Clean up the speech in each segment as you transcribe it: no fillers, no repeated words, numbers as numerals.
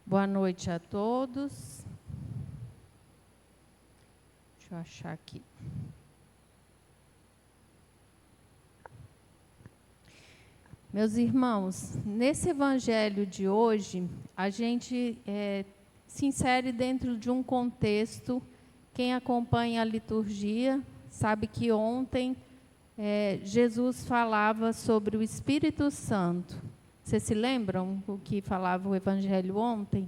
Boa noite a todos. Deixa eu achar aqui. Meus irmãos, nesse evangelho de hoje, a gente se insere dentro de um contexto. Quem acompanha a liturgia sabe que ontem Jesus falava sobre o Espírito Santo. Vocês se lembram o que falava o evangelho ontem?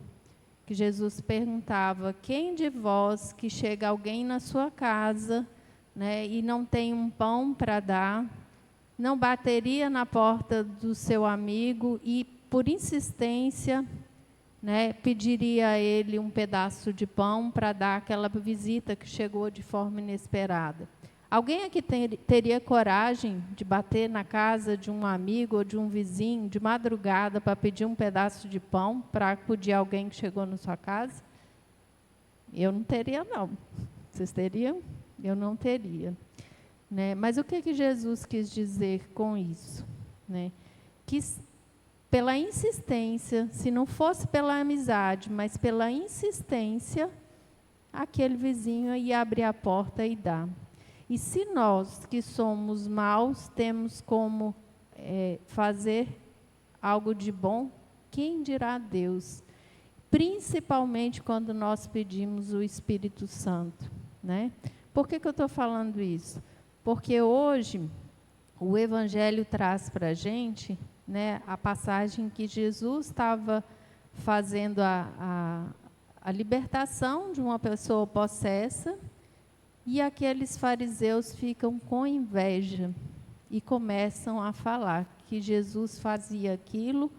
Que Jesus perguntava: quem de vós que chega alguém na sua casa, né, e não tem um pão para dar, não bateria na porta do seu amigo e, por insistência, né, pediria a ele um pedaço de pão para dar aquela visita que chegou de forma inesperada? Alguém aqui teria coragem de bater na casa de um amigo ou de um vizinho de madrugada para pedir um pedaço de pão para acudir alguém que chegou na sua casa? Eu não teria, não. Vocês teriam? Eu não teria. Né? Mas o que Jesus quis dizer com isso? Né? Que pela insistência, se não fosse pela amizade, mas pela insistência, aquele vizinho ia abrir a porta e dar. E se nós, que somos maus, temos como fazer algo de bom, quem dirá Deus? Principalmente quando nós pedimos o Espírito Santo. Né? Por que eu estou falando isso? Porque hoje o Evangelho traz para a gente, né, a passagem que Jesus estava fazendo a libertação de uma pessoa possessa, e aqueles fariseus ficam com inveja e começam a falar que Jesus fazia aquilo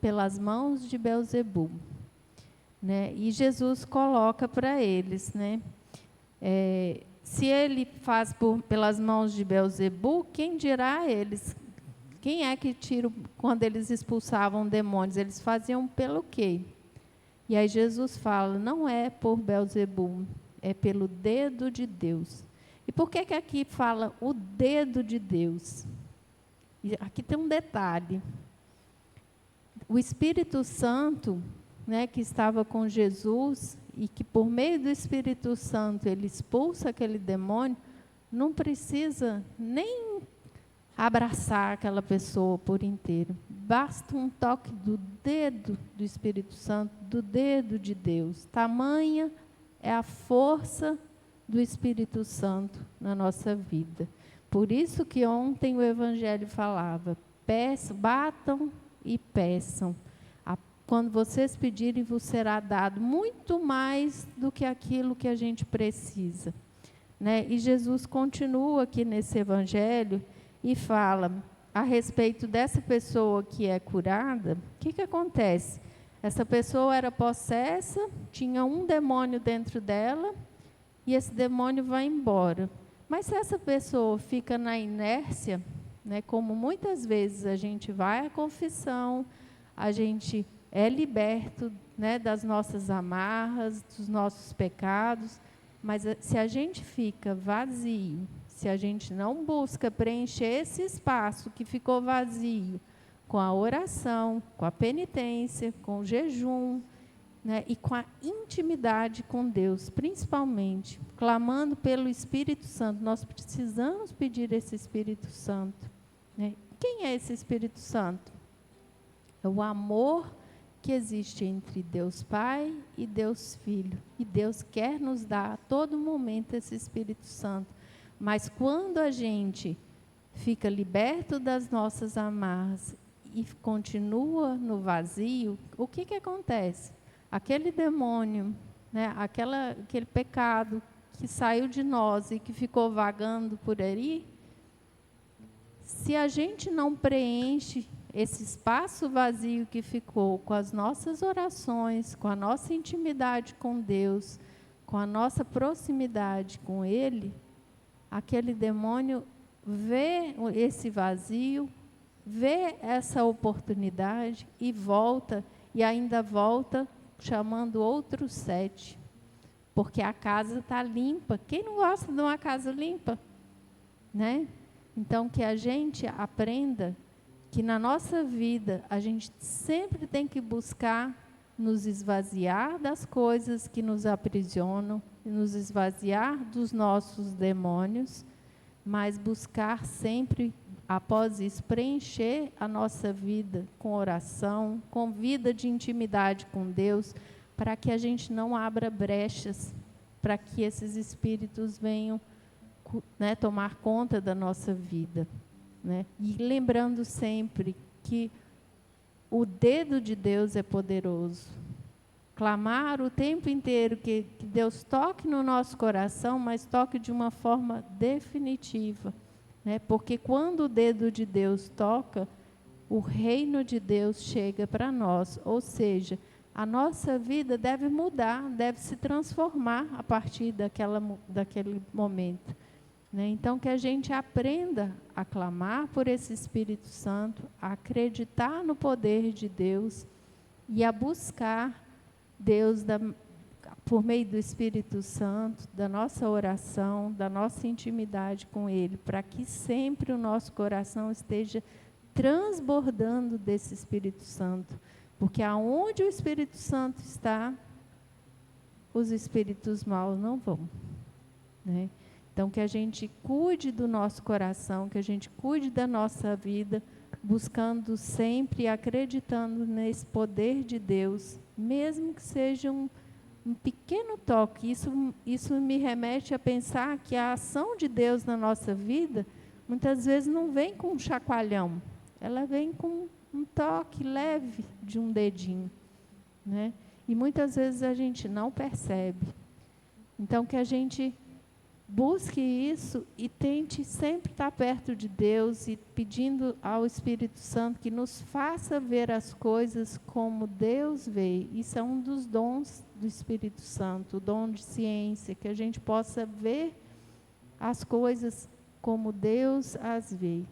pelas mãos de Beelzebul. Né? E Jesus coloca para eles, né, se ele faz pelas mãos de Beelzebul, quem dirá a eles? Quem é que tira, quando eles expulsavam demônios? Eles faziam pelo quê? E aí Jesus fala: não é por Beelzebul, é pelo dedo de Deus. E por que aqui fala o dedo de Deus? E aqui tem um detalhe. O Espírito Santo, né, que estava com Jesus, e que por meio do Espírito Santo ele expulsa aquele demônio, não precisa nem abraçar aquela pessoa por inteiro. Basta um toque do dedo do Espírito Santo, do dedo de Deus. Tamanha é a força do Espírito Santo na nossa vida. Por isso que ontem o Evangelho falava: peçam, batam e peçam. Quando vocês pedirem, vos será dado muito mais do que aquilo que a gente precisa. Né? E Jesus continua aqui nesse Evangelho e fala a respeito dessa pessoa que é curada. O que acontece? Essa pessoa era possessa, tinha um demônio dentro dela, e esse demônio vai embora. Mas se essa pessoa fica na inércia, né, como muitas vezes a gente vai à confissão, a gente é liberto, né, das nossas amarras, dos nossos pecados, mas se a gente fica vazio, se a gente não busca preencher esse espaço que ficou vazio, com a oração, com a penitência, com o jejum, né, e com a intimidade com Deus, principalmente, clamando pelo Espírito Santo. Nós precisamos pedir esse Espírito Santo. Né? Quem é esse Espírito Santo? É o amor que existe entre Deus Pai e Deus Filho. E Deus quer nos dar a todo momento esse Espírito Santo. Mas quando a gente fica liberto das nossas amarras e continua no vazio, o que acontece? Aquele demônio, né, aquele pecado que saiu de nós e que ficou vagando por aí, se a gente não preenche esse espaço vazio que ficou com as nossas orações, com a nossa intimidade com Deus, com a nossa proximidade com Ele, aquele demônio vê esse vazio, vê essa oportunidade e volta, e ainda volta chamando outros 7, porque a casa está limpa. Quem não gosta de uma casa limpa? Né? Então, que a gente aprenda que na nossa vida a gente sempre tem que buscar nos esvaziar das coisas que nos aprisionam, nos esvaziar dos nossos demônios, mas buscar sempre, após isso, preencher a nossa vida com oração, com vida de intimidade com Deus, para que a gente não abra brechas, para que esses espíritos venham, né, tomar conta da nossa vida, né? E lembrando sempre que o dedo de Deus é poderoso. Clamar o tempo inteiro que Deus toque no nosso coração, mas toque de uma forma definitiva, né? Porque quando o dedo de Deus toca, o reino de Deus chega para nós, ou seja, a nossa vida deve mudar, deve se transformar a partir daquele momento, né? Então, que a gente aprenda a clamar por esse Espírito Santo, a acreditar no poder de Deus e a buscar Deus por meio do Espírito Santo, da nossa oração, da nossa intimidade com Ele, para que sempre o nosso coração esteja transbordando desse Espírito Santo. Porque aonde o Espírito Santo está, os espíritos maus não vão, né? Então, que a gente cuide do nosso coração, que a gente cuide da nossa vida, buscando sempre, acreditando nesse poder de Deus, mesmo que seja um pequeno toque. Isso me remete a pensar que a ação de Deus na nossa vida, muitas vezes não vem com um chacoalhão, ela vem com um toque leve de um dedinho, né? E muitas vezes a gente não percebe. Então, que a gente busque isso e tente sempre estar perto de Deus e pedindo ao Espírito Santo que nos faça ver as coisas como Deus vê. Isso é um dos dons do Espírito Santo, o dom de ciência, que a gente possa ver as coisas como Deus as vê,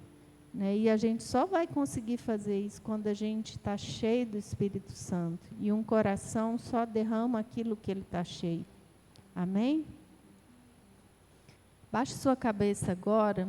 né? E a gente só vai conseguir fazer isso quando a gente está cheio do Espírito Santo. E um coração só derrama aquilo que ele está cheio. Amém? Baixe sua cabeça agora.